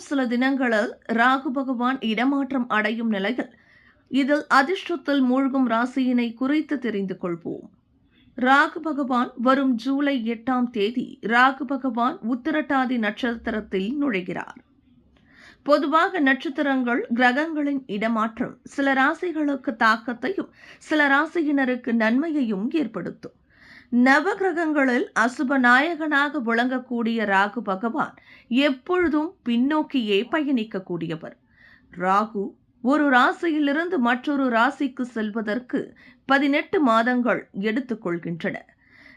சில தினங்களில் ராகு பகவான் இடமாற்றம் அடையும் நிலையில் இதில் அதிர்ஷ்டத்தில் மூழ்கும் ராசியினை குறித்து தெரிந்து கொள்வோம். ராகு பகவான் வரும் ஜூலை 8ஆம் தேதி ராகு பகவான் உத்திரட்டாதி நட்சத்திரத்தில் நுழைகிறார். பொதுவாக நட்சத்திரங்கள் கிரகங்களின் இடமாற்றம் சில ராசிகளுக்கு தாக்கத்தையும் சில ராசியினருக்கு நன்மையையும் ஏற்படுத்தும். நவகிரகங்களில் அசுப நாயகனாக விளங்கக்கூடிய ராகு பகவான் எப்பொழுதும் பின்னோக்கியே பயணிக்கக்கூடியவர். ராகு ஒரு ராசியிலிருந்து மற்றொரு ராசிக்கு செல்வதற்கு 18 மாதங்கள் எடுத்துக் கொள்கின்றன.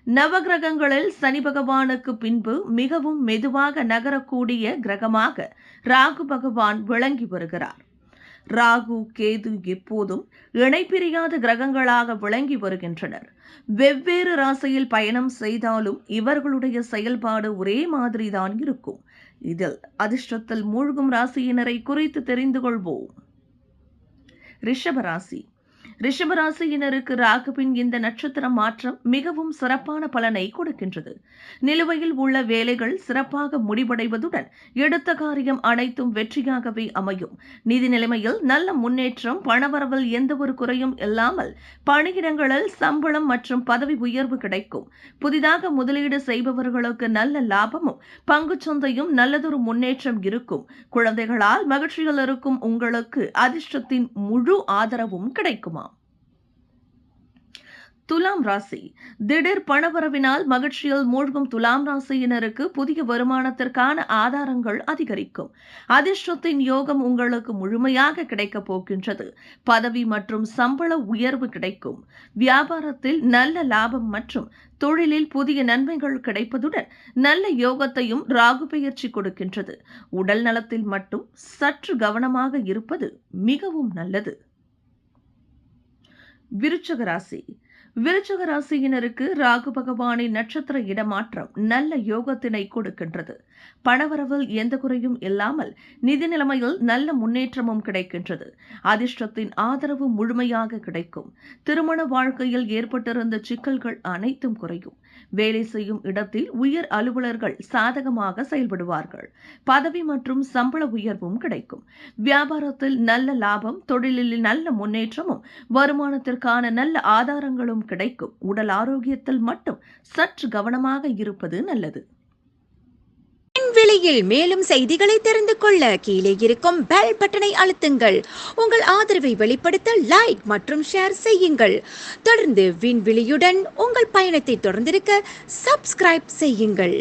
நவகிரகங்களில் சனி பகவானுக்கு பின்பு மிகவும் மெதுவாக நகரக்கூடிய கிரகமாக ராகு பகவான் விளங்கி வருகிறார். ராகு கேது எப்போதும் இணைப்பிரியாத கிரகங்களாக விளங்கி வருகின்றனர். வெவ்வேறு ராசியில் பயணம் செய்தாலும் இவர்களுடைய செயல்பாடு ஒரே மாதிரிதான் இருக்கும். இதில் அதிர்ஷ்டத்தில் மூழ்கும் ராசியினரை குறித்து தெரிந்து கொள்வோம். ரிஷபராசி. ரிஷபராசியினருக்கு ராகுவின் இந்த நட்சத்திர மாற்றம் மிகவும் சிறப்பான பலனை கொடுக்கின்றது. நிலுவையில் உள்ள வேலைகள் சிறப்பாக முடிவடைவதுடன் எடுத்த காரியம் அனைத்தும் வெற்றியாகவே அமையும். நிதி நிலைமையில் நல்ல முன்னேற்றம், பணவரவில் எந்த ஒரு குறையும் இல்லாமல் பணியிடங்களில் சம்பளம் மற்றும் பதவி உயர்வு கிடைக்கும். புதிதாக முதலீடு செய்பவர்களுக்கு நல்ல லாபமும் பங்குச்சந்தையும் நல்லதொரு முன்னேற்றம் இருக்கும். குழந்தைகளால் மகிழ்ச்சியில் இருக்கும் உங்களுக்கு அதிர்ஷ்டத்தின் முழு ஆதரவும் கிடைக்குமா? துலாம் ராசி. திடீர் பணவரவினால் மகிழ்ச்சியில் மூழ்கும் துலாம் ராசியினருக்கு புதிய வருமானத்திற்கான ஆதாரங்கள் அதிகரிக்கும். அதிர்ஷ்டத்தின் யோகம் உங்களுக்கு முழுமையாக கிடைக்கப் போகின்றது. பதவி மற்றும் சம்பள உயர்வு கிடைக்கும். வியாபாரத்தில் நல்ல லாபம் மற்றும் தொழிலில் புதிய நன்மைகள் கிடைப்பதுடன் நல்ல யோகத்தையும் ராகு பெயர்ச்சி கொடுக்கின்றது. உடல் நலத்தில் மட்டும் சற்று கவனமாக இருப்பது மிகவும் நல்லது. விருச்சிக ராசி. விருச்சிக ராசியினருக்கு ராகு பகவானின் நட்சத்திர இடமாற்றம் நல்ல யோகத்தினை கொடுக்கின்றது. பணவரவில் எந்த குறையும் இல்லாமல் நிதி நிலைமையில் நல்ல முன்னேற்றமும் கிடைக்கின்றது. அதிர்ஷ்டத்தின் ஆதரவு முழுமையாக கிடைக்கும். திருமண வாழ்க்கையில் ஏற்பட்டிருந்த சிக்கல்கள் அனைத்தும் குறையும். வேலை செய்யும் இடத்தில் உயர் அலுவலர்கள் சாதகமாக செயல்படுவார்கள். பதவி மற்றும் சம்பள உயர்வும் கிடைக்கும். வியாபாரத்தில் நல்ல லாபம், தொழிலில் நல்ல முன்னேற்றமும் வருமானத்திற்கான நல்ல ஆதாரங்களும் கிடைக்கும். உடல் ஆரோக்கியத்தில் மட்டும் சற்று கவனமாக இருப்பது நல்லது. விண்வெளியில் மேலும் செய்திகளை தெரிந்து கொள்ள கீழே இருக்கும் பெல் பட்டனை அழுத்துங்கள். உங்கள் ஆதரவை வெளிப்படுத்த லைக் மற்றும் ஷேர் செய்யுங்கள். தொடர்ந்து விண்வெளியுடன் உங்கள் பயணத்தை தொடர்ந்திருக்க சப்ஸ்கிரைப் செய்யுங்கள்.